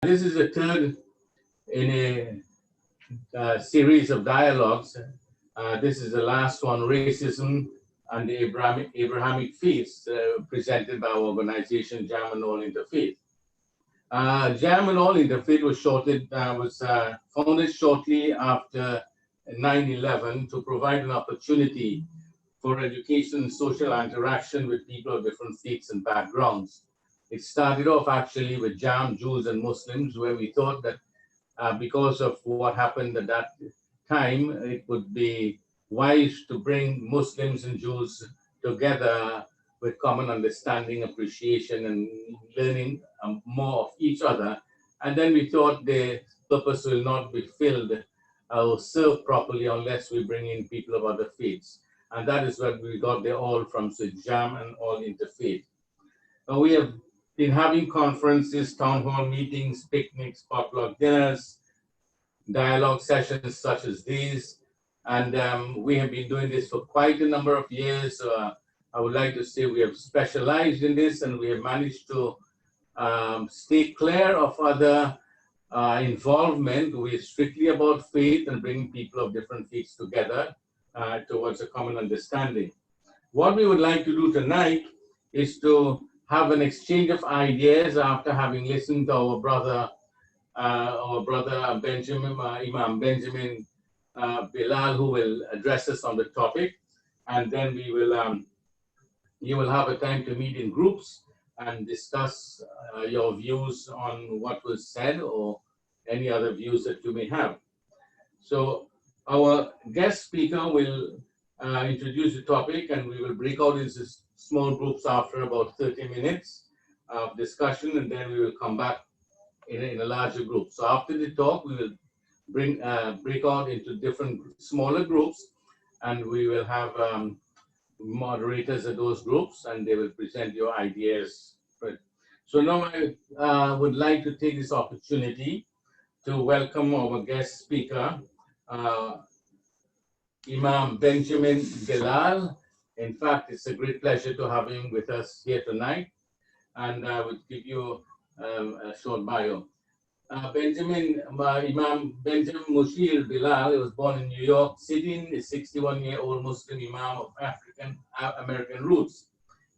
This is the third in a series of dialogues. This is the last one, Racism and the Abrahamic Faiths, presented by our organization, Jam and All Interfaith. Jam and All Interfaith was founded shortly after 9/11 to provide an opportunity for education and social interaction with people of different faiths and backgrounds. It started off actually with Jam, Jews and Muslims, where we thought that because of what happened at that time, it would be wise to bring Muslims and Jews together with common understanding, appreciation, and learning more of each other. And then we thought the purpose will not be filled or served properly unless we bring in people of other faiths. And that is what we got the all from, so Jam and All Interfaith. We have been having conferences, town hall meetings, picnics, potluck dinners, dialogue sessions such as these. And we have been doing this for quite a number of years. So I would like to say we have specialized in this, and we have managed to stay clear of other involvement. We're strictly about faith and bringing people of different faiths together towards a common understanding. What we would like to do tonight is to have an exchange of ideas after having listened to our brother Benjamin, Imam Benjamin Bilal, who will address us on the topic, and then we will you will have a time to meet in groups and discuss your views on what was said or any other views that you may have. So our guest speaker will introduce the topic, and we will break out into small groups after about 30 minutes of discussion, and then we will come back in a larger group. So after the talk, we will break out into different smaller groups, and we will have moderators of those groups, and they will present your ideas. So now I would like to take this opportunity to welcome our guest speaker, Imam Benjamin Bilal. In fact, it's a great pleasure to have him with us here tonight, and I would give you a short bio. Imam Benjamin Mushir Bilal was born in New York City, a 61-year-old Muslim Imam of African American roots.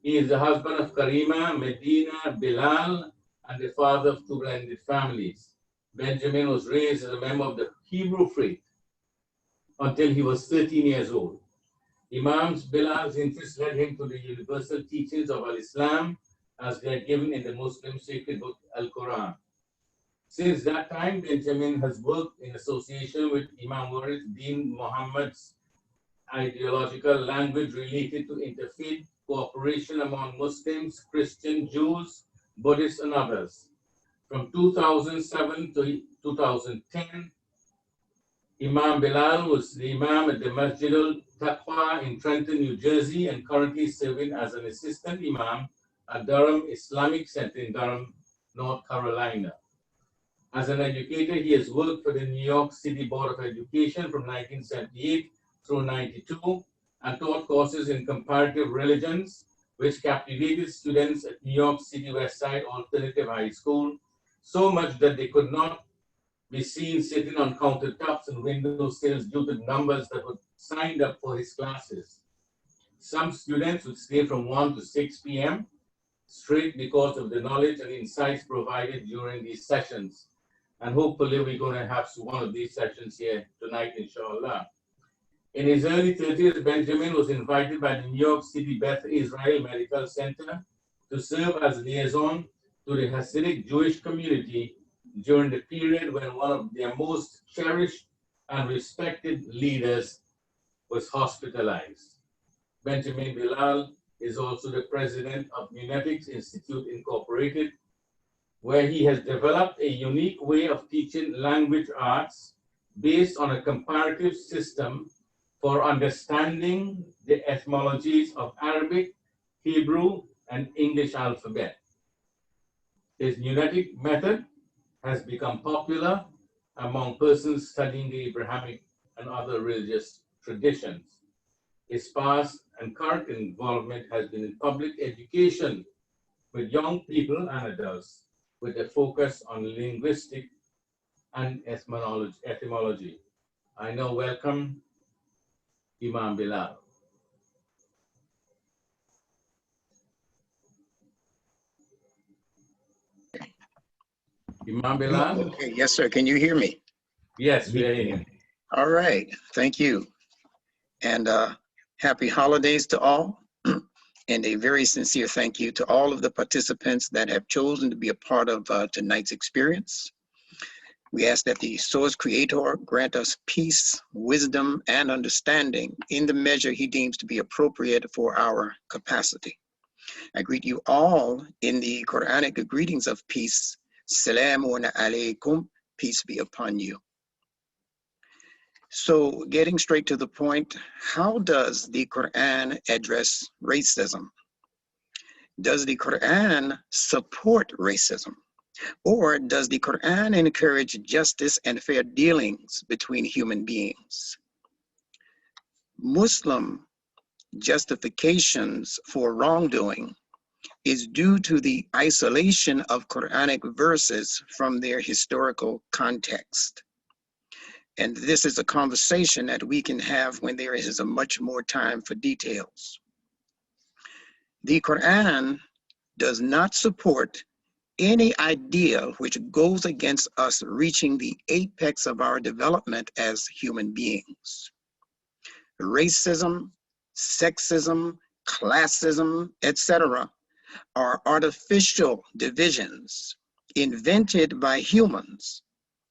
He is the husband of Karima, Medina, Bilal, and the father of two blended families. Benjamin was raised as a member of the Hebrew faith until he was 13 years old. Imam Bilal's interest led him to the universal teachings of Al-Islam as they are given in the Muslim sacred book Al-Quran. Since that time, Benjamin has worked in association with Imam Waris Din Muhammad's ideological language related to interfaith cooperation among Muslims, Christians, Jews, Buddhists, and others. From 2007 to 2010, Imam Bilal was the Imam at the Masjid al-Taqwa in Trenton, New Jersey, and currently serving as an assistant Imam at Durham Islamic Center in Durham, North Carolina. As an educator, he has worked for the New York City Board of Education from 1978 through 92 and taught courses in comparative religions, which captivated students at New York City West Side Alternative High School, so much that they could not be seen sitting on countertops and windowsills due to the numbers that were signed up for his classes. Some students would stay from 1 to 6 p.m. straight because of the knowledge and insights provided during these sessions. And hopefully we're going to have one of these sessions here tonight, inshallah. In his early 30s, Benjamin was invited by the New York City Beth Israel Medical Center to serve as liaison to the Hasidic Jewish community during the period when one of their most cherished and respected leaders was hospitalized. Benjamin Bilal is also the president of Emeritis Institute Incorporated, where he has developed a unique way of teaching language arts based on a comparative system for understanding the etymologies of Arabic, Hebrew, and English alphabet. His Nunetic method has become popular among persons studying the Abrahamic and other religious traditions. His past and current involvement has been in public education with young people and adults, with a focus on linguistic and etymology. I now welcome Imam Bilal. Imam Bilal? Okay, yes, sir. Can you hear me? Yes, we are here. All right. Thank you. And happy holidays to all. And a very sincere thank you to all of the participants that have chosen to be a part of tonight's experience. We ask that the Source Creator grant us peace, wisdom, and understanding in the measure he deems to be appropriate for our capacity. I greet you all in the Quranic greetings of peace. Salamun alaykum, peace be upon you. So getting straight to the point, how does the Quran address racism? Does the Quran support racism? Or does the Quran encourage justice and fair dealings between human beings? Muslim justifications for wrongdoing is due to the isolation of Quranic verses from their historical context. And this is a conversation that we can have when there is a much more time for details. The Quran does not support any idea which goes against us reaching the apex of our development as human beings. Racism, sexism, classism, etc. are artificial divisions invented by humans,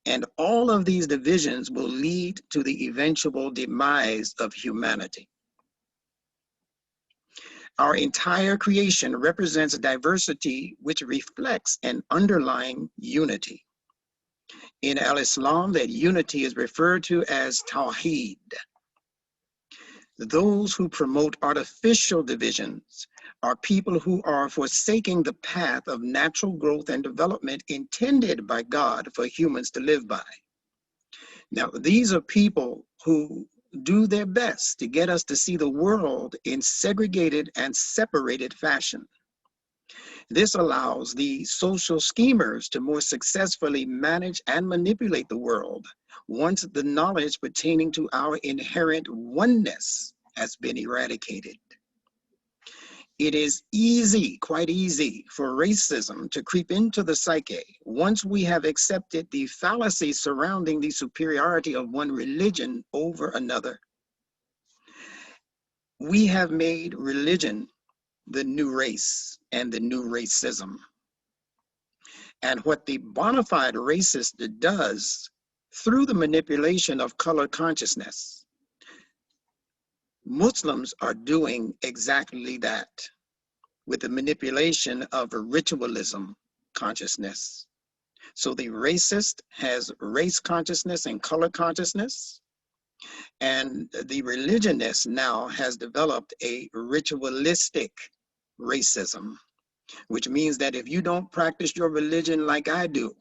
and all of these divisions will lead to the eventual demise of humanity. Our entire creation represents diversity which reflects an underlying unity. In Al-Islam, that unity is referred to as Tawheed. Those who promote artificial divisions are people who are forsaking the path of natural growth and development intended by God for humans to live by. Now, these are people who do their best to get us to see the world in segregated and separated fashion. This allows the social schemers to more successfully manage and manipulate the world once the knowledge pertaining to our inherent oneness has been eradicated. It is easy, quite easy, for racism to creep into the psyche once we have accepted the fallacy surrounding the superiority of one religion over another. We have made religion the new race and the new racism. And what the bona fide racist does through the manipulation of color consciousness, Muslims are doing exactly that with the manipulation of ritualism consciousness. So the racist has race consciousness and color consciousness, and the religionist now has developed a ritualistic racism, which means that if you don't practice your religion like I do,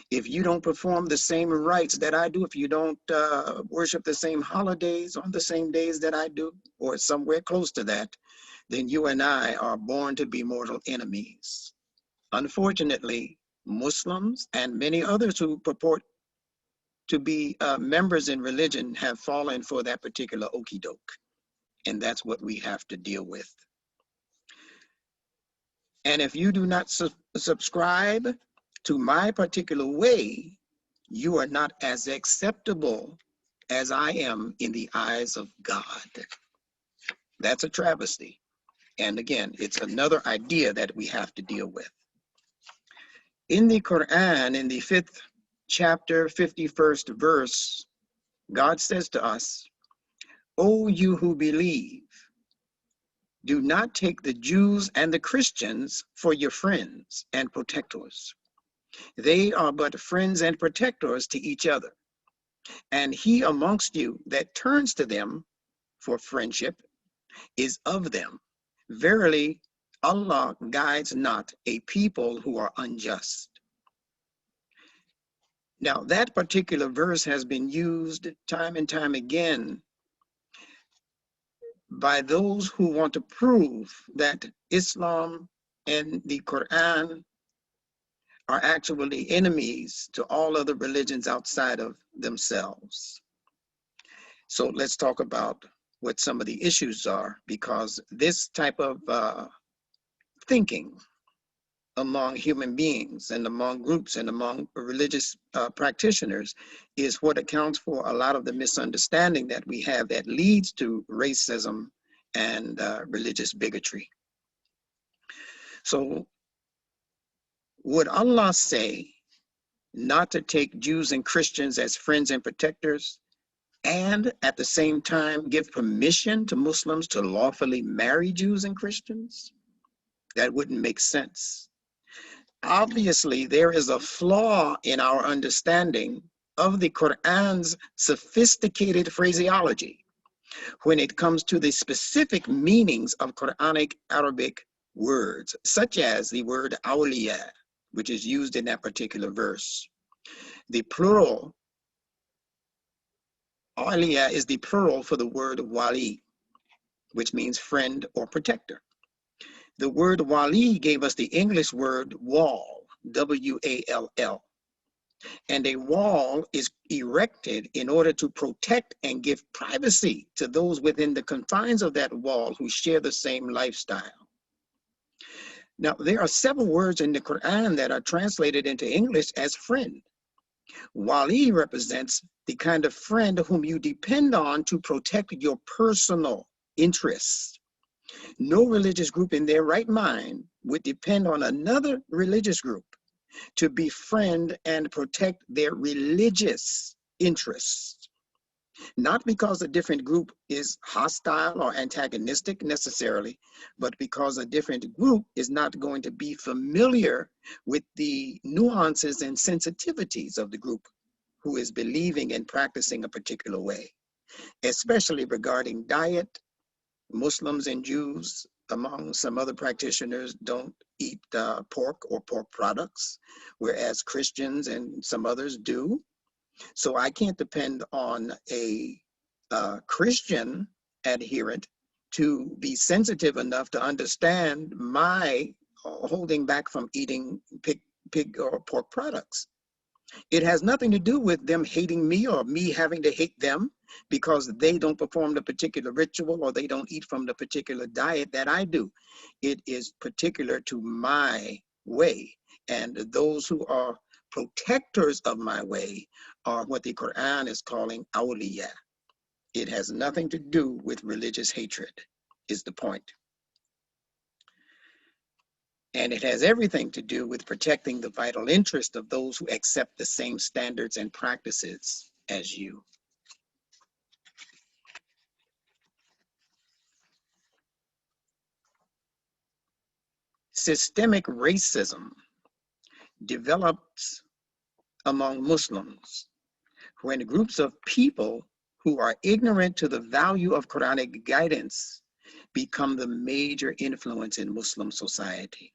if you don't perform the same rites that I do, if you don't worship the same holidays on the same days that I do, or somewhere close to that, then you and I are born to be mortal enemies. Unfortunately, Muslims and many others who purport to be members in religion have fallen for that particular okie doke. And that's what we have to deal with. And if you do not subscribe to my particular way, you are not as acceptable as I am in the eyes of God. That's a travesty. And again, it's another idea that we have to deal with. In the Quran, in the 5th chapter, 51st verse, God says to us, "O you who believe, do not take the Jews and the Christians for your friends and protectors. They are but friends and protectors to each other. And he amongst you that turns to them for friendship is of them. Verily, Allah guides not a people who are unjust." Now, that particular verse has been used time and time again by those who want to prove that Islam and the Quran are actually enemies to all other religions outside of themselves. So let's talk about what some of the issues are, because this type of thinking among human beings and among groups and among religious practitioners is what accounts for a lot of the misunderstanding that we have that leads to racism and religious bigotry. So would Allah say not to take Jews and Christians as friends and protectors, and at the same time give permission to Muslims to lawfully marry Jews and Christians? That wouldn't make sense. Obviously, there is a flaw in our understanding of the Quran's sophisticated phraseology when it comes to the specific meanings of Quranic Arabic words, such as the word awliya, which is used in that particular verse. The plural, awliya is the plural for the word wali, which means friend or protector. The word wali gave us the English word wall, W-A-L-L. And a wall is erected in order to protect and give privacy to those within the confines of that wall who share the same lifestyle. Now, there are several words in the Quran that are translated into English as friend. Wali represents the kind of friend whom you depend on to protect your personal interests. No religious group in their right mind would depend on another religious group to befriend and protect their religious interests. Not because a different group is hostile or antagonistic necessarily, but because a different group is not going to be familiar with the nuances and sensitivities of the group who is believing and practicing a particular way, especially regarding diet. Muslims and Jews, among some other practitioners, don't eat pork or pork products, whereas Christians and some others do. So I can't depend on a Christian adherent to be sensitive enough to understand my holding back from eating pig or pork products. It has nothing to do with them hating me or me having to hate them because they don't perform the particular ritual or they don't eat from the particular diet that I do. It is particular to my way. And those who are protectors of my way are what the Quran is calling awliya. It has nothing to do with religious hatred, is the point. And it has everything to do with protecting the vital interest of those who accept the same standards and practices as you. Systemic racism develops among Muslims when groups of people who are ignorant to the value of Quranic guidance become the major influence in Muslim society.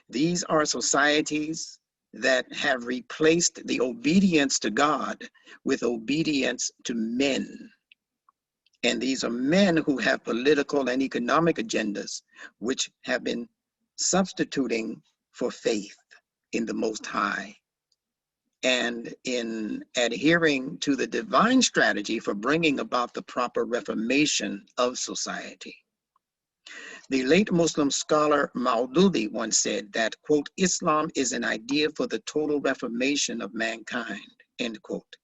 These are societies that have replaced the obedience to God with obedience to men. And these are men who have political and economic agendas, which have been substituting for faith in the Most High and in adhering to the divine strategy for bringing about the proper reformation of society. The late Muslim scholar Maududi once said that, quote, Islam is an idea for the total reformation of mankind, end quote.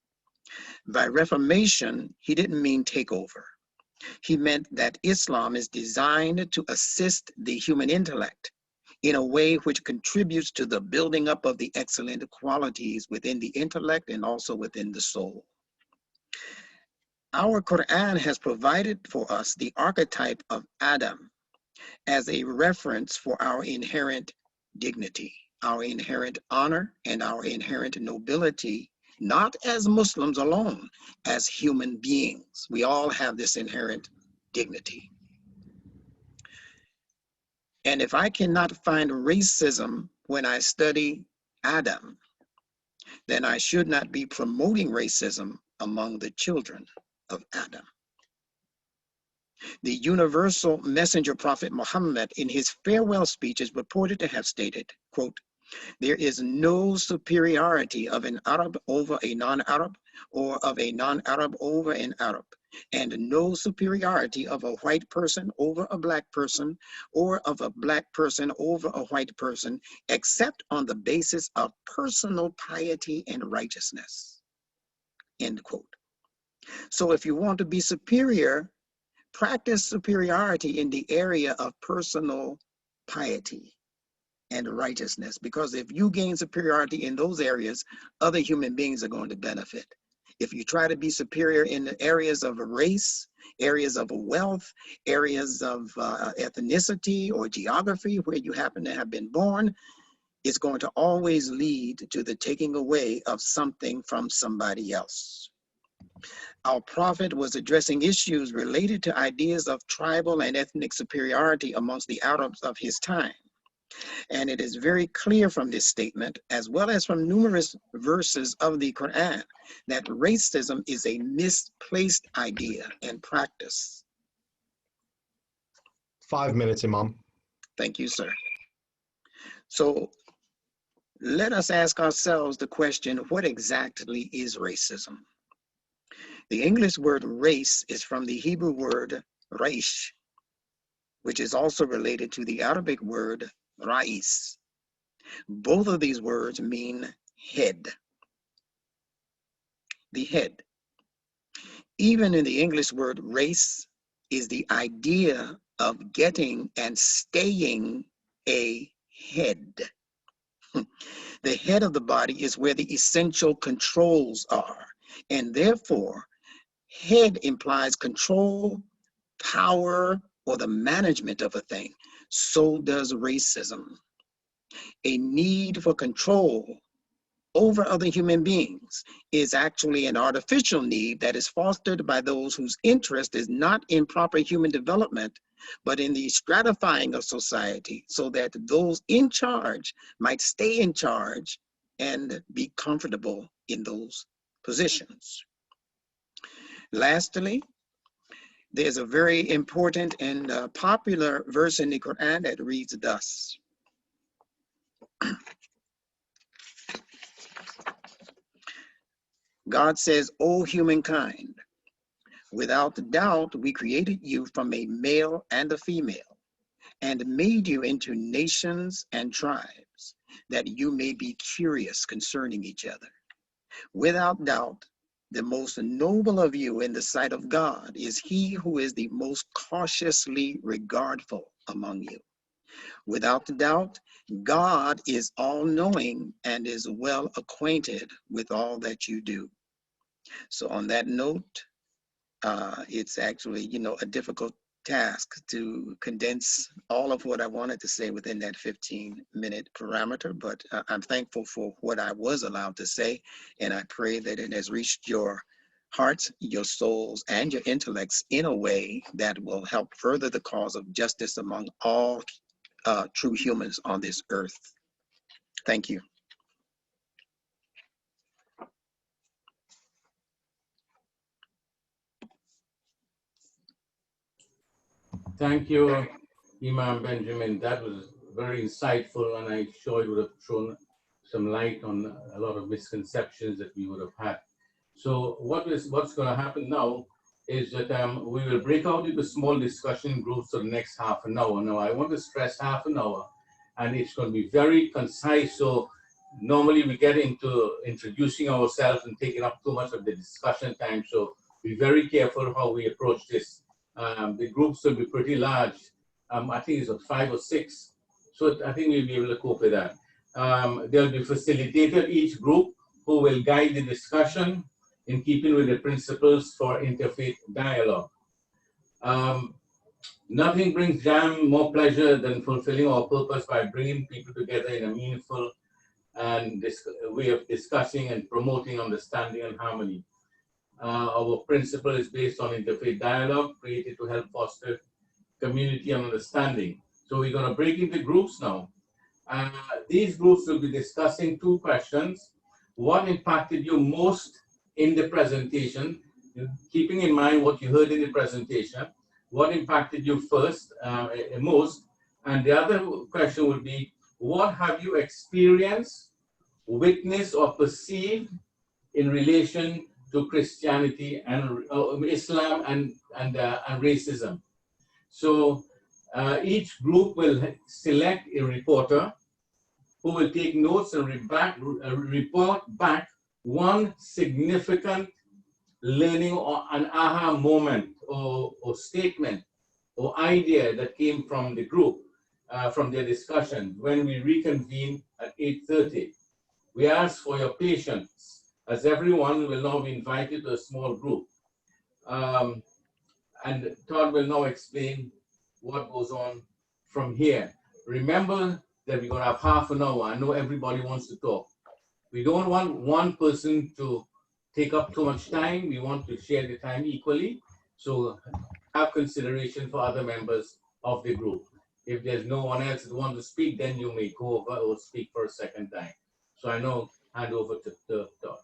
By reformation, he didn't mean takeover. He meant that Islam is designed to assist the human intellect in a way which contributes to the building up of the excellent qualities within the intellect and also within the soul. Our Quran has provided for us the archetype of Adam as a reference for our inherent dignity, our inherent honor, and our inherent nobility, not as Muslims alone, as human beings. We all have this inherent dignity. And if I cannot find racism when I study Adam, then I should not be promoting racism among the children of Adam. The universal messenger prophet Muhammad in his farewell speech is reported to have stated, quote, There is no superiority of an Arab over a non-Arab, or of a non-Arab over an Arab, and no superiority of a white person over a black person, or of a black person over a white person, except on the basis of personal piety and righteousness. End quote. So if you want to be superior, practice superiority in the area of personal piety and righteousness, because if you gain superiority in those areas, other human beings are going to benefit. If you try to be superior in the areas of race, areas of wealth, areas of ethnicity or geography where you happen to have been born, it's going to always lead to the taking away of something from somebody else. Our prophet was addressing issues related to ideas of tribal and ethnic superiority amongst the Arabs of his time. And it is very clear from this statement, as well as from numerous verses of the Quran, that racism is a misplaced idea and practice. 5 minutes, Imam. Thank you, sir. So let us ask ourselves the question, what exactly is racism? The English word race is from the Hebrew word raish, which is also related to the Arabic word rais. Both of these words mean head, the head. Even in the English word race is the idea of getting and staying a head. The head of the body is where the essential controls are, and therefore head implies control, power, or the management of a thing. So does racism. A need for control over other human beings is actually an artificial need that is fostered by those whose interest is not in proper human development, but in the stratifying of society, so that those in charge might stay in charge and be comfortable in those positions. Lastly, there's a very important and popular verse in the Quran that reads thus. God says, "O humankind, without doubt we created you from a male and a female, and made you into nations and tribes, that you may be curious concerning each other. Without doubt, the most noble of you in the sight of God is he who is the most cautiously regardful among you. Without doubt, God is all-knowing and is well acquainted with all that you do." So on that note, it's actually, a difficult task to condense all of what I wanted to say within that 15-minute parameter, but I'm thankful for what I was allowed to say, and I pray that it has reached your hearts, your souls, and your intellects in a way that will help further the cause of justice among all true humans on this earth. Thank you. Thank you, Imam Benjamin. That was very insightful, and I'm sure it would have thrown some light on a lot of misconceptions that we would have had. So what's going to happen now is that we will break out into small discussion groups for the next half an hour. Now, I want to stress half an hour, and it's going to be very concise. So normally we get into introducing ourselves and taking up too much of the discussion time. So be very careful how we approach this. The groups will be pretty large. I think it's 5 or 6. So I think we'll be able to cope with that. There'll be facilitator each group who will guide the discussion in keeping with the principles for interfaith dialogue. Nothing brings Jam more pleasure than fulfilling our purpose by bringing people together in a meaningful and way of discussing and promoting understanding and harmony. Our principle is based on interfaith dialogue, created to help foster community and understanding. So we're going to break into groups now. These groups will be discussing 2 questions. What impacted you most in the presentation, keeping in mind what you heard in the presentation? What impacted you most? And the other question would be, what have you experienced, witnessed, or perceived in relation to Christianity and Islam and racism? So each group will select a reporter who will take notes and report back one significant learning or an aha moment or statement or idea that came from the group, from their discussion. When we reconvene at 8:30, we ask for your patience, as everyone will now be invited to a small group. And Todd will now explain what goes on from here. Remember that we're going to have half an hour. I know everybody wants to talk. We don't want one person to take up too much time. We want to share the time equally. So have consideration for other members of the group. If there's no one else that wants to speak, then you may go over or speak for a second time. So I now hand over to Todd.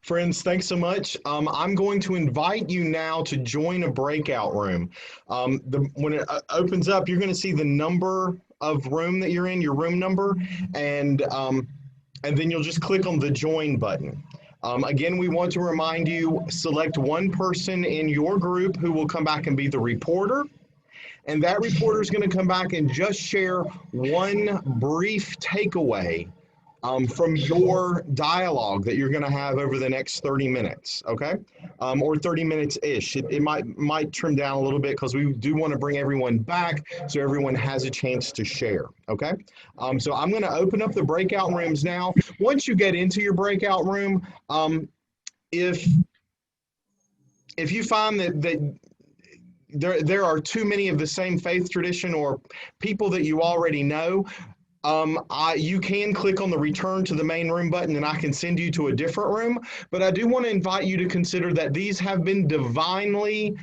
Friends, thanks so much. I'm going to invite you now to join a breakout room. When it opens up, you're going to see the number of room that you're in, your room number, and then you'll just click on the join button. Again, we want to remind you, select one person in your group who will come back and be the reporter. And that reporter is going to come back and just share one brief takeaway from your dialogue that you're going to have over the next 30 minutes, okay? Or 30 minutes-ish. It might trim down a little bit because we do want to bring everyone back so everyone has a chance to share, okay? So I'm going to open up the breakout rooms now. Once you get into your breakout room, if you find that there are too many of the same faith tradition or people that you already know, you can click on the return to the main room button and I can send you to a different room. But I do want to invite you to consider that these have been divinely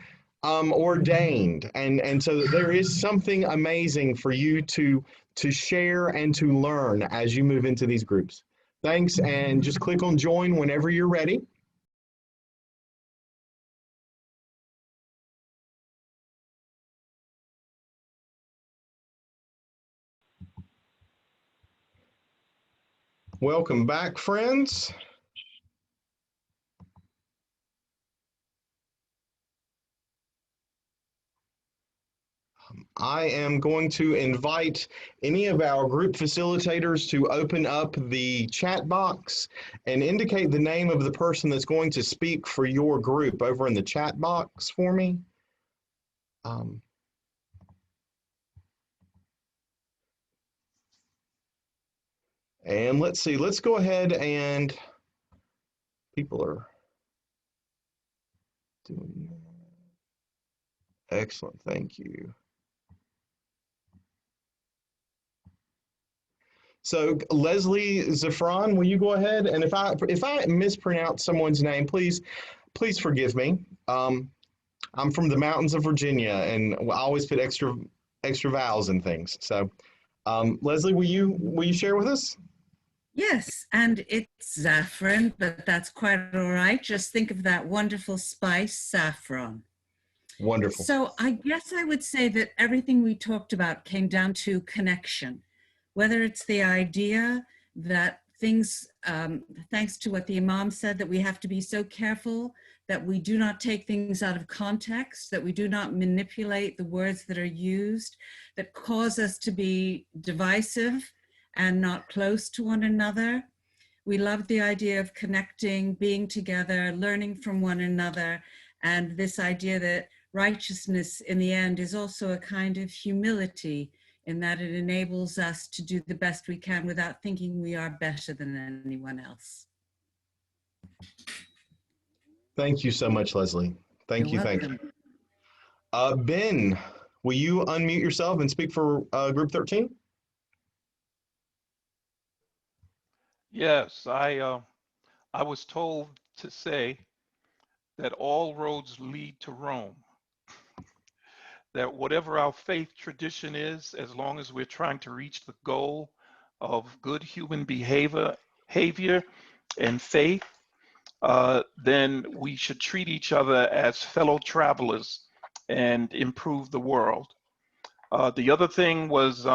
ordained. And so there is something amazing for you to share and to learn as you move into these groups. Thanks, and just click on join whenever you're ready. Welcome back, friends. I am going to invite any of our group facilitators to open up the chat box and indicate the name of the person that's going to speak for your group over in the chat box for me. And let's see, let's go ahead and people are doing excellent, thank you. So Leslie Zafran, will you go ahead? And if I mispronounce someone's name, please forgive me. I'm from the mountains of Virginia, and I always put extra vowels and things. So Leslie, will you share with us? Yes, and it's saffron, but that's quite all right. Just think of that wonderful spice, saffron. Wonderful. So I guess I would say that everything we talked about came down to connection, whether it's the idea that things, thanks to what the Imam said, that we have to be so careful that we do not take things out of context, that we do not manipulate the words that are used that cause us to be divisive and not close to one another. We love the idea of connecting, being together, learning from one another, and this idea that righteousness in the end is also a kind of humility in that it enables us to do the best we can without thinking we are better than anyone else. Thank you so much, Leslie. Thank you. Ben, will you unmute yourself and speak for Group 13? Yes, I was told to say that all roads lead to Rome. That whatever our faith tradition is, as long as we're trying to reach the goal of good human behavior and faith, then we should treat each other as fellow travelers and improve the world. The other thing was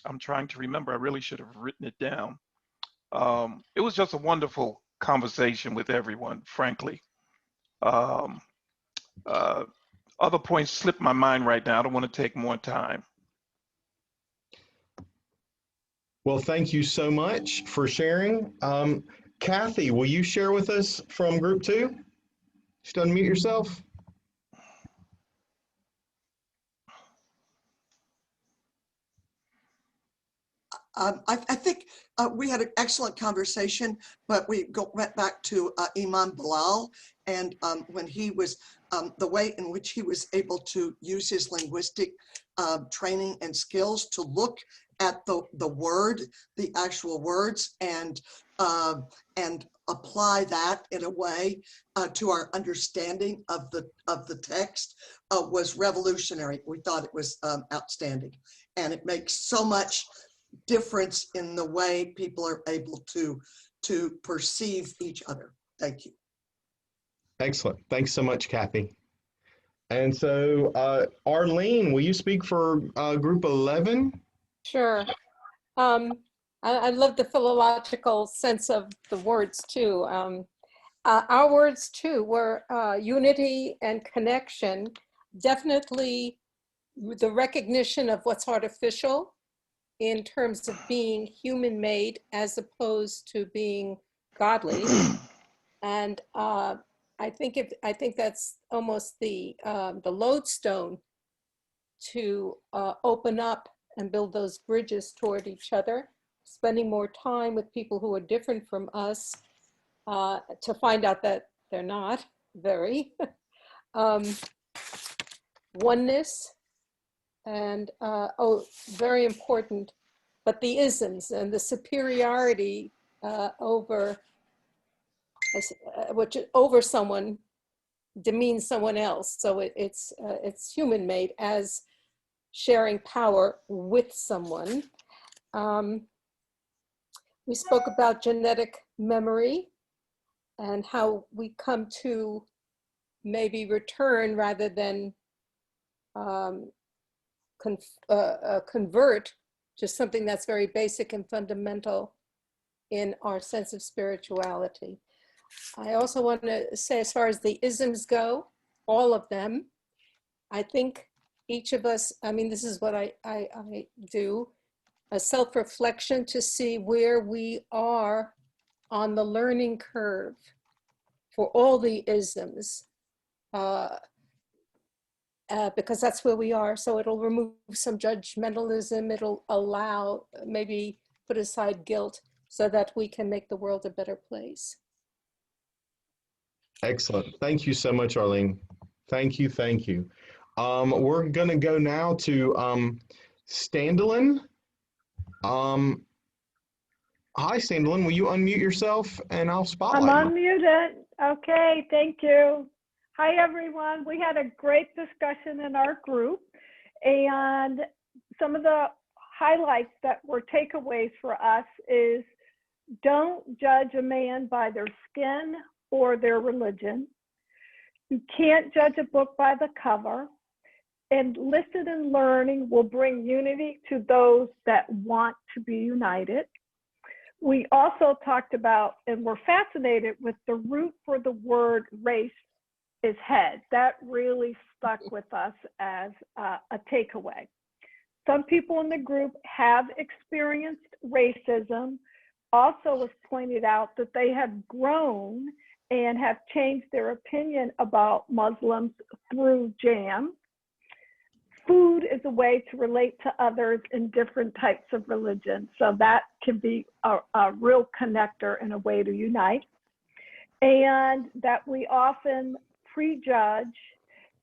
I'm trying to remember. I really should have written it down. It was just a wonderful conversation with everyone, frankly. Um, Other points slip my mind right now. I don't want to take more time. Well, thank you so much for sharing. Kathy, will you share with us from group 2? Just unmute yourself. I think we had an excellent conversation, but we went back to Imam Bilal, and when he was, the way in which he was able to use his linguistic training and skills to look at the word, the actual words, and apply that in a way to our understanding of the text was revolutionary. We thought it was outstanding, and it makes so much difference in the way people are able to perceive each other. Thank you. Excellent. Thanks so much, Kathy. And so, Arlene, will you speak for group 11? Sure. I love the philological sense of the words too. Our words too were unity and connection, definitely the recognition of what's artificial in terms of being human-made as opposed to being godly. And I think that's almost the lodestone to open up and build those bridges toward each other, spending more time with people who are different from us to find out that they're not very. Oneness, and very important, but the isms and the superiority over someone demeans someone else. So it's human made as sharing power with someone. We spoke about genetic memory and how we come to maybe return rather than convert to something that's very basic and fundamental in our sense of spirituality. I also want to say, as far as the isms go, all of them, I think each of us, I mean, this is what I do, a self-reflection to see where we are on the learning curve for all the isms, because that's where we are. So it'll remove some judgmentalism. It'll allow, maybe put aside guilt so that we can make the world a better place. Excellent. Thank you so much, Arlene. Thank you. Thank you. We're going to go now to Standalin. Hi, Standalin. Will you unmute yourself and I'll spotlight I'm unmuted. Okay, thank you. Hi, everyone. We had a great discussion in our group, and some of the highlights that were takeaways for us is don't judge a man by their skin or their religion. You can't judge a book by the cover. And listen and learning will bring unity to those that want to be united. We also talked about, and we're fascinated with the root for the word race is head. That really stuck with us as a takeaway. Some people in the group have experienced racism. Also was pointed out that they have grown and have changed their opinion about Muslims through jam. Food is a way to relate to others in different types of religion. So that can be a real connector and a way to unite. And that we often prejudge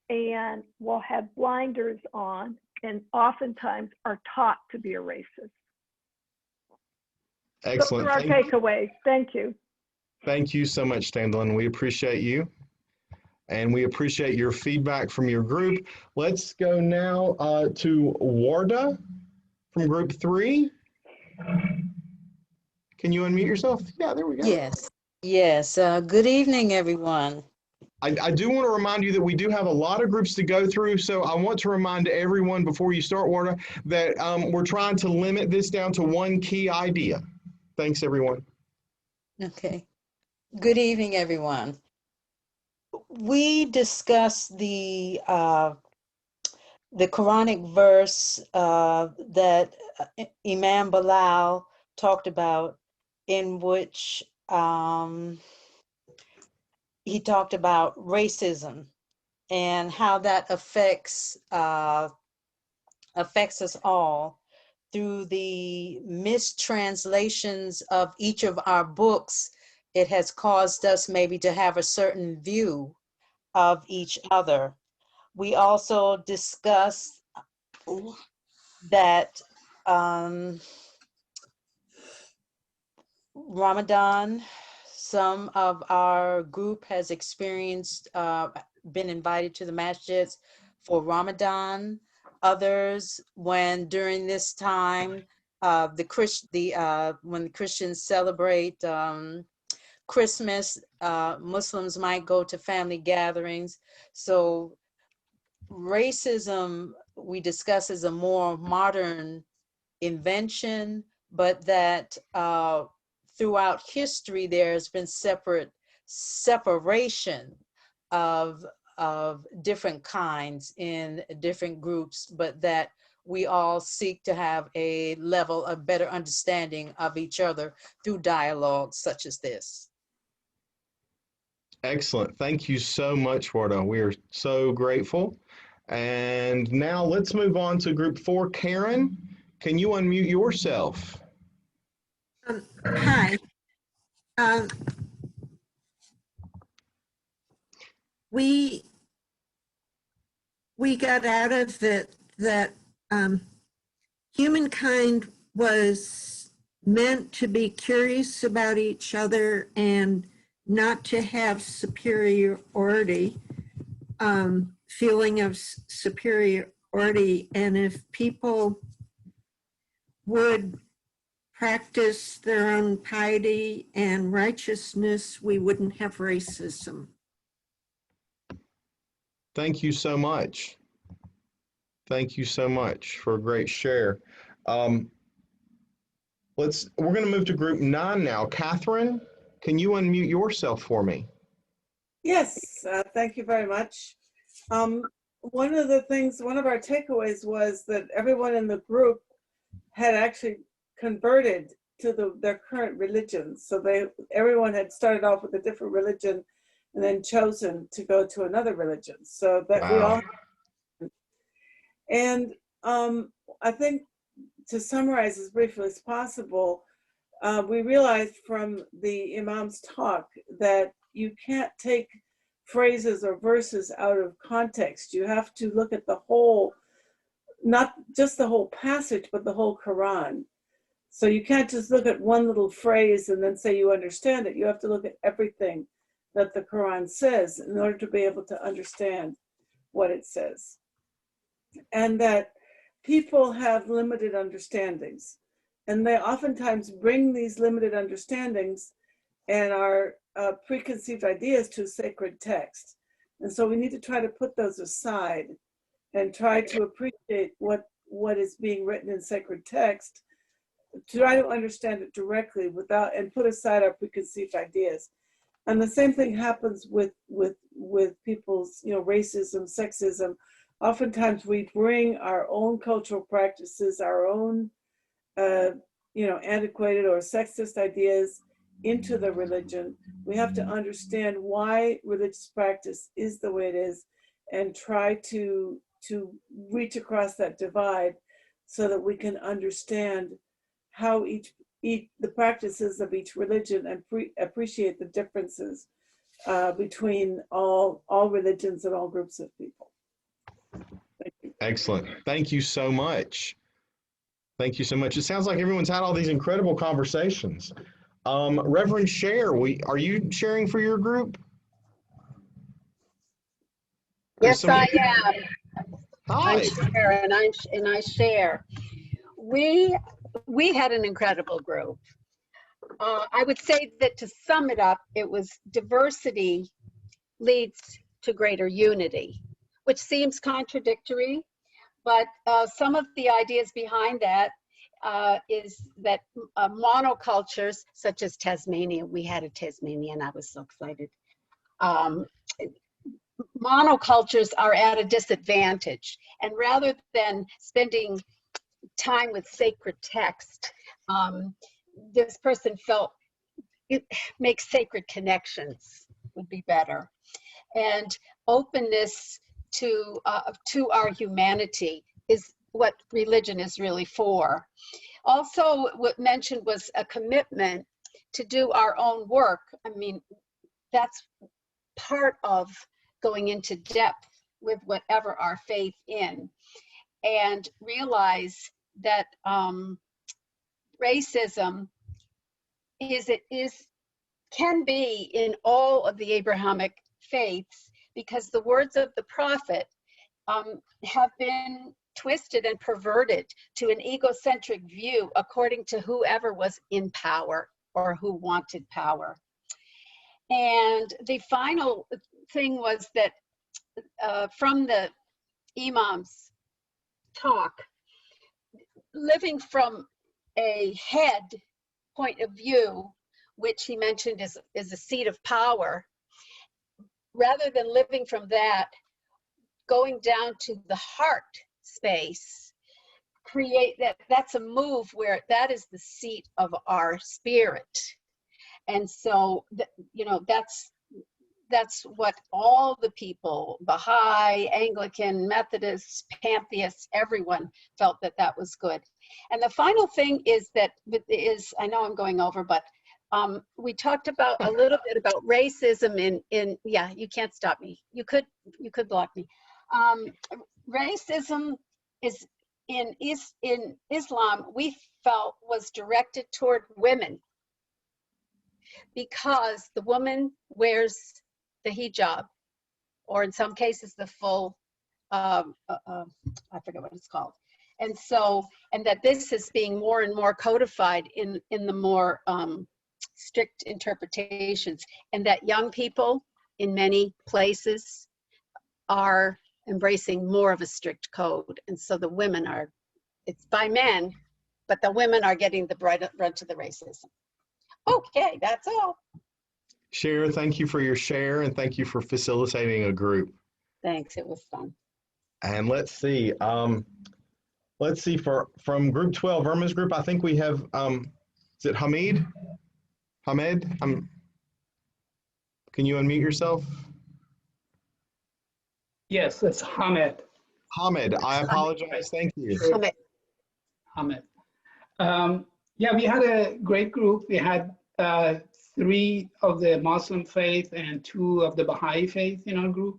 and will have blinders on and oftentimes are taught to be a racist. Excellent. Those are our takeaways. Thank you. Thank you so much, Standalin. We appreciate you. And we appreciate your feedback from your group. Let's go now to Warda from group 3. Can you unmute yourself? Yeah, there we go. Yes. Good evening, everyone. I do want to remind you that we do have a lot of groups to go through, so I want to remind everyone before you start, Warda, that we're trying to limit this down to one key idea. Thanks, everyone. Okay. Good evening, everyone. We discussed the Quranic verse that Imam Bilal talked about, in which he talked about racism and how that affects us all through the mistranslations of each of our books. It has caused us maybe to have a certain view of each other. We also discussed that Ramadan, some of our group has experienced, been invited to the masjids for Ramadan. Others, when during this time, when the Christians celebrate Christmas, Muslims might go to family gatherings. So racism, we discuss, as a more modern invention, but that throughout history, there's been separation of different kinds in different groups, but that we all seek to have a level of better understanding of each other through dialogues such as this. Excellent. Thank you so much, Warda. We are so grateful. And now let's move on to group 4. Karen, can you unmute yourself? Hi. We got out of it that humankind was meant to be curious about each other and not to have superiority, feeling of superiority. And if people would practice their own piety and righteousness, we wouldn't have racism. Thank you so much. Thank you so much for a great share. We're going to move to group 9 now. Catherine, can you unmute yourself for me? Yes, thank you very much. One of our takeaways was that everyone in the group had actually converted to their current religion. So everyone had started off with a different religion and then chosen to go to another religion. So that wow. We all, and I think, to summarize as briefly as possible, we realized from the Imam's talk that you can't take phrases or verses out of context. You have to look at the whole, not just the whole passage, but the whole Quran. So you can't just look at one little phrase and then say you understand it. You have to look at everything that the Quran says in order to be able to understand what it says. And that people have limited understandings, and they oftentimes bring these limited understandings and our preconceived ideas to sacred text. And so we need to try to put those aside and try to appreciate what is being written in sacred text, try to understand it directly and put aside our preconceived ideas. And the same thing happens with people's, racism, sexism. Oftentimes we bring our own cultural practices, our own, antiquated or sexist ideas into the religion. We have to understand why religious practice is the way it is and try to reach across that divide so that we can understand how the practices of each religion and appreciate the differences between all religions and all groups of people. Excellent. Thank you so much. Thank you so much. It sounds like everyone's had all these incredible conversations. Reverend Cher, are you sharing for your group? Yes, I am. Hi. I share. We had an incredible group. I would say that to sum it up, it was diversity leads to greater unity, which seems contradictory, but some of the ideas behind that is that monocultures, such as Tasmania, we had a Tasmania and I was so excited. Monocultures are at a disadvantage, and rather than spending time with sacred text, this person felt it makes sacred connections would be better, and openness to our humanity is what religion is really for. Also, what mentioned was a commitment to do our own work. I mean, that's part of going into depth with whatever our faith in, and realize that racism can be in all of the Abrahamic faiths, because the words of the prophet have been twisted and perverted to an egocentric view according to whoever was in power or who wanted power. And the final thing was that from the imam's talk, living from a head point of view, which he mentioned is a seat of power, rather than living from that, going down to the heart space, that's a move where that is the seat of our spirit. And so, that's what all the people, Baha'i, Anglican, Methodists, Pantheists, everyone felt that was good. And the final thing is I know I'm going over, but we talked about a little bit about racism in yeah, you can't stop me. You could block me. Racism is in Islam, we felt was directed toward women, because the woman wears the hijab, or in some cases the full, I forget what it's called. And so, and that this is being more and more codified in the more strict interpretations, and that young people in many places are embracing more of a strict code. And so the women it's by men, but the women are getting the brunt of the racism. Okay, that's all. Cher, thank you for your share, and thank you for facilitating a group. Thanks, it was fun. And let's see from group 12, Irma's group, I think we have, is it Hamid? Hamed? Can you unmute yourself? Yes, it's Hamed. Hamed, I apologize. Thank you. Sure. Hamed. Yeah, we had a great group. We had 3 of the Muslim faith and 2 of the Baha'i faith in our group.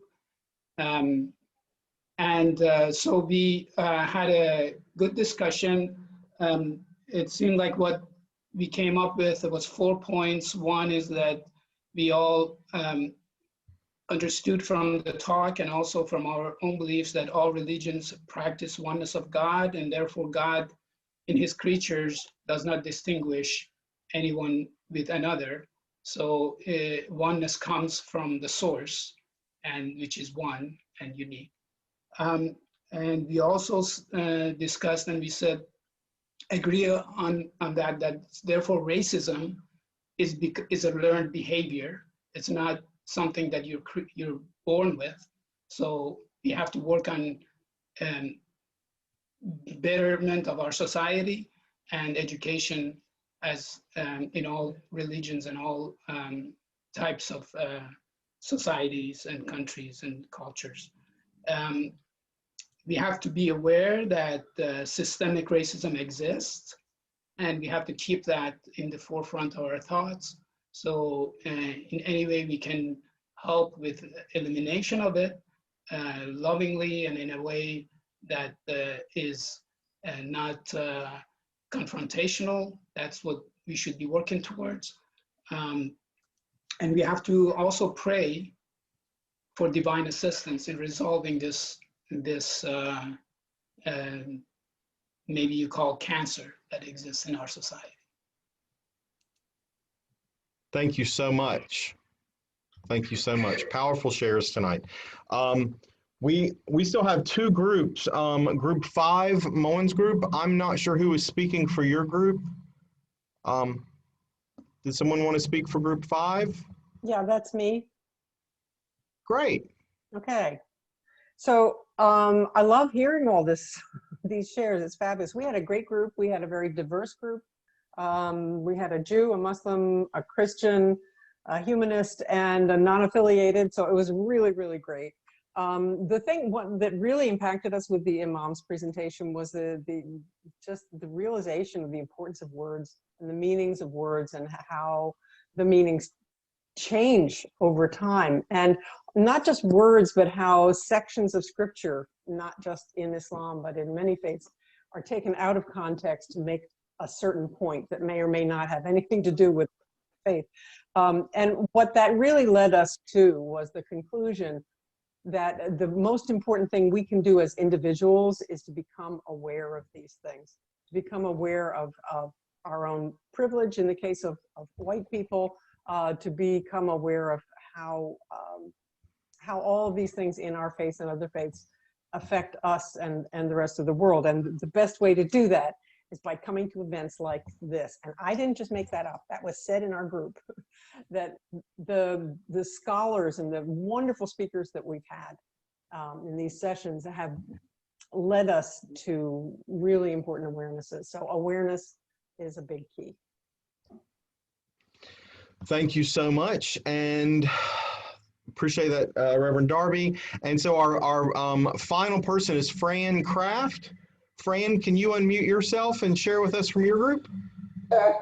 So we had a good discussion. It seemed like what we came up with, it was 4 points. One is that we all understood from the talk and also from our own beliefs that all religions practice oneness of God, and therefore God in his creatures does not distinguish anyone with another. So oneness comes from the source, and which is one and unique. And we also discussed, and we said, agree on that therefore racism is a learned behavior. It's not something that you're born with. So we have to work on betterment of our society and education, as in all religions and all types of societies and countries and cultures. We have to be aware that systemic racism exists, and we have to keep that in the forefront of our thoughts. So in any way we can help with elimination of it, lovingly and in a way that is not confrontational. That's what we should be working towards. And we have to also pray for divine assistance in resolving this maybe you call cancer that exists in our society. Thank you so much. Thank you so much. Powerful shares tonight. We still have two groups. Group 5, Moen's group. I'm not sure who is speaking for your group. Did someone want to speak for group 5? Yeah, that's me. Great. Okay. So I love hearing all this, these shares. It's fabulous. We had a great group. We had a very diverse group. We had a Jew, a Muslim, a Christian, a humanist, and a non-affiliated. So it was really, really great. The thing that really impacted us with the imam's presentation was just the realization of the importance of words and the meanings of words and how the meanings change over time. And not just words, but how sections of scripture, not just in Islam, but in many faiths, are taken out of context to make a certain point that may or may not have anything to do with faith. And what that really led us to was the conclusion that the most important thing we can do as individuals is to become aware of these things, to become aware of our own privilege in the case of white people, to become aware of how all of these things in our faith and other faiths affect us and the rest of the world. And the best way to do that is by coming to events like this. And I didn't just make that up. That was said in our group, that the scholars and the wonderful speakers that we've had in these sessions have led us to really important awarenesses. So awareness is a big key. Thank you so much, and appreciate that, Reverend Darby. And so our final person is Fran Kraft. Fran, can you unmute yourself and share with us from your group? Sure.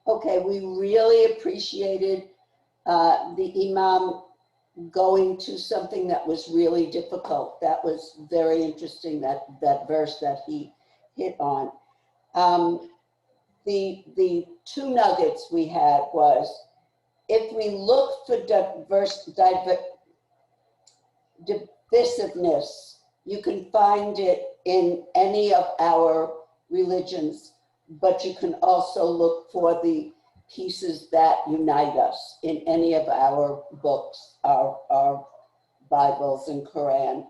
Okay, we really appreciated the imam going to something that was really difficult. That was very interesting, that verse that he hit on. The two nuggets we had was, if we look for divisiveness, you can find it in any of our religions, but you can also look for the pieces that unite us in any of our books, our Bibles and Quran.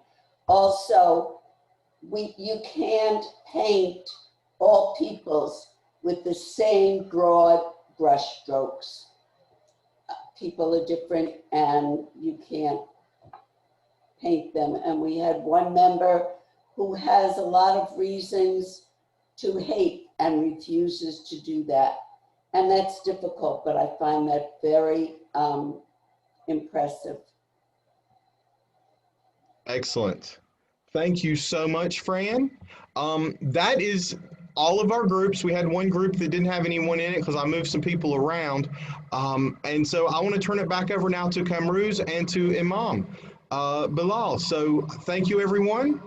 Also, you can't paint all peoples with the same broad brush strokes. People are different and you can't paint them. And we had one member who has a lot of reasons to hate and refuses to do that. And that's difficult, but I find that very impressive. Excellent. Thank you so much, Fran. That is all of our groups. We had one group that didn't have anyone in it because I moved some people around. And so I want to turn it back over now to Kamruz and to Imam Bilal. So thank you, everyone.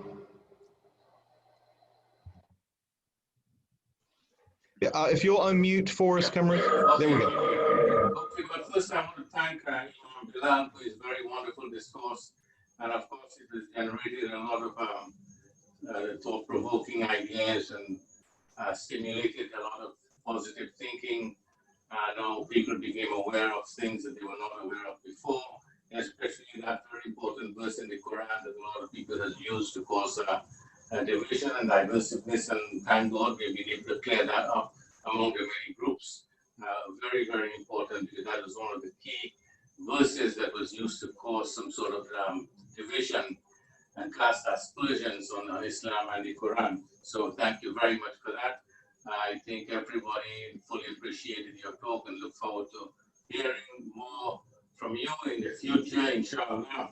If you'll unmute for us, Kamruz. There we go. Okay, but first I want to thank Imam Bilal for his very wonderful discourse. And of course, it has generated a lot of thought-provoking ideas and stimulated a lot of positive thinking. Now people became aware of things that they were not aware of before, especially that very important verse in the Quran that a lot of people have used to cause division and divisiveness, and thank God we've been able to clear that up among the many groups. Very, very important, because that was one of the key verses that was used to cause some sort of division and cast aspersions on Islam and the Quran. So thank you very much for that. I think everybody fully appreciated your talk and look forward to hearing more from you in the future, inshallah.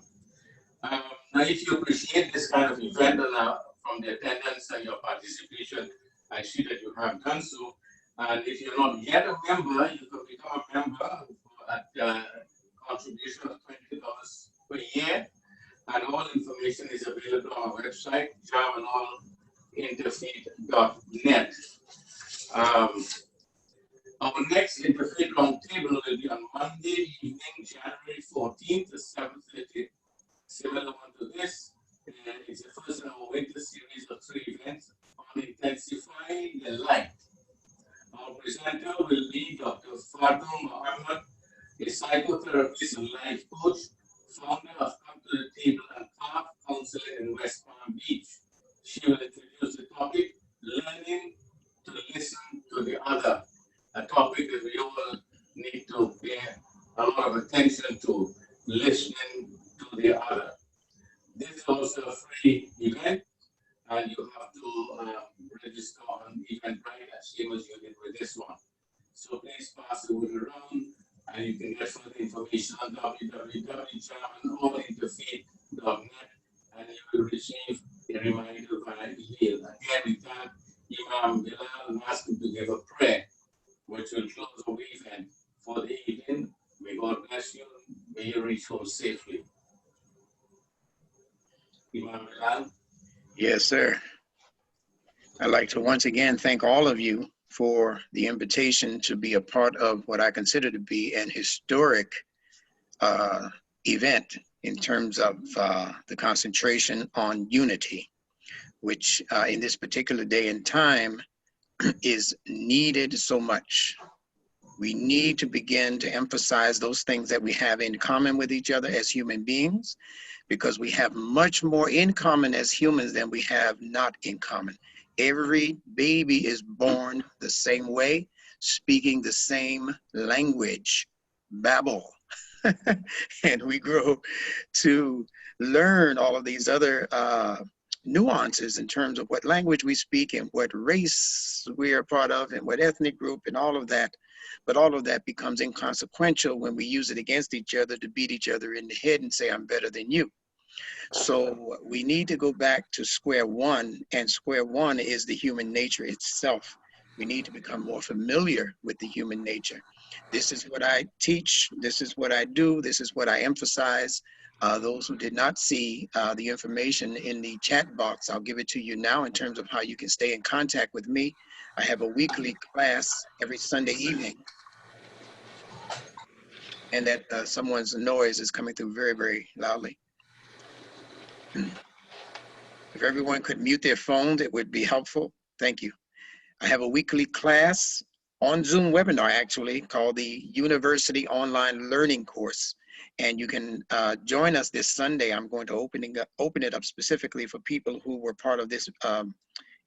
Now, if you appreciate this kind of event and from the attendance and your participation, I see that you have done so. And if you're not yet a member, you can become a member at a contribution of $20 per year. And all information is available on our website, javanolinterfaith.net. Our next Interfaith Roundtable will be on Monday evening, January 14th at 7:30. Similar one to this. It's the first in our winter series of 3 events on intensifying the light. Our presenter will be Dr. Fadul Muhammad, a psychotherapist and life coach, founder of Come to the Table and Path Counseling in West Palm Beach. She will introduce the topic, learning to listen to the other, a topic that we all need to pay a lot of attention to, listening to the other. This is also a free event, and you have to register on Eventbrite, same as you did with this one. So please pass the word around, and you can get further information on www.germanorinterfaith.net, and you will receive a reminder via email. Again, we thank Imam Bilal and ask him to give a prayer, which will close our event for the evening. May God bless you. May you reach home safely. Imam Bilal. Yes, sir. I'd like to once again thank all of you for the invitation to be a part of what I consider to be an historic event in terms of the concentration on unity, which in this particular day and time is needed so much. We need to begin to emphasize those things that we have in common with each other as human beings, because we have much more in common as humans than we have not in common. Every baby is born the same way, speaking the same language, Babel. And we grow to learn all of these other nuances in terms of what language we speak and what race we are part of and what ethnic group and all of that. But all of that becomes inconsequential when we use it against each other to beat each other in the head and say, I'm better than you. So we need to go back to square one, and square one is the human nature itself. We need to become more familiar with the human nature. This is what I teach. This is what I do. This is what I emphasize. Those who did not see the information in the chat box, I'll give it to you now in terms of how you can stay in contact with me. I have a weekly class every Sunday evening. And that someone's noise is coming through very, very loudly. If everyone could mute their phones, it would be helpful. Thank you. I have a weekly class on Zoom webinar, actually, called the University Online Learning Course. And you can join us this Sunday. I'm going to open it up specifically for people who were part of this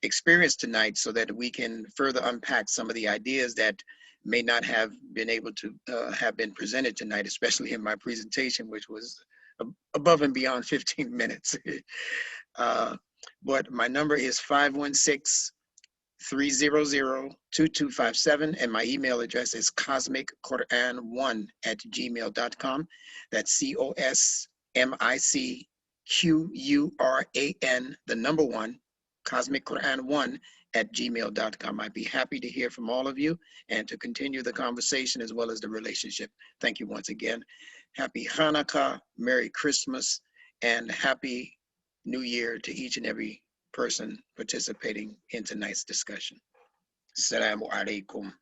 experience tonight, so that we can further unpack some of the ideas that may not have been able to have been presented tonight, especially in my presentation, which was above and beyond 15 minutes. But my number is 516-300-2257, and my email address is cosmicquran1@gmail.com. That's COSMICQURAN, the number 1, cosmicquran1@gmail.com. I'd be happy to hear from all of you and to continue the conversation as well as the relationship. Thank you once again. Happy Hanukkah, Merry Christmas, and Happy New Year to each and every person participating in tonight's discussion. Assalamu alaikum.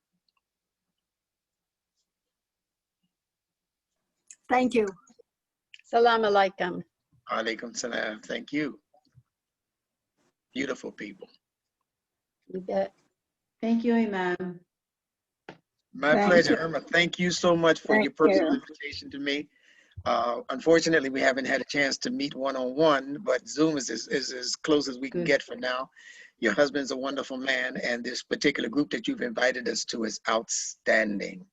Thank you. Salam alaikum. Alaikum salam. Thank you. Beautiful people. You bet. Thank you, Imam. My pleasure, Irma. Thank you so much for your personal invitation to me. Unfortunately, we haven't had a chance to meet one-on-one, but Zoom is as close as we can get for now. Your husband's a wonderful man, and this particular group that you've invited us to is outstanding.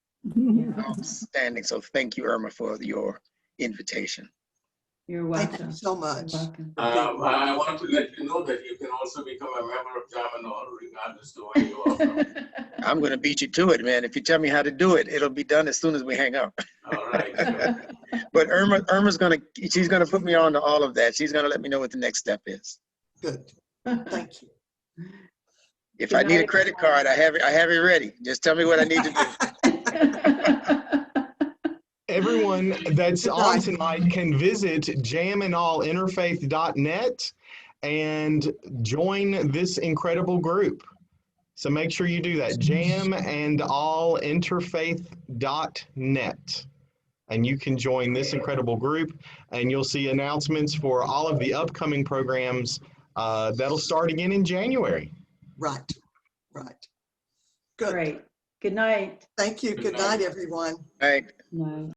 Outstanding. So thank you, Irma, for your invitation. You're welcome. Thank you so much. I want to let you know that you can also become a member of Germanol, regardless of where you are from. I'm going to beat you to it, man. If you tell me how to do it, it'll be done as soon as we hang up. All right. Sure. But she's going to put me on to all of that. She's going to let me know what the next step is. Good. Thank you. If I need a credit card, I have it ready. Just tell me what I need to do. Everyone that's on tonight can visit jamandallinterfaith.net and join this incredible group. So make sure you do that, jamandallinterfaith.net. And you can join this incredible group, and you'll see announcements for all of the upcoming programs that'll start again in January. Right. Good. Great. Good night. Thank you. Good night, everyone. Good night. Night.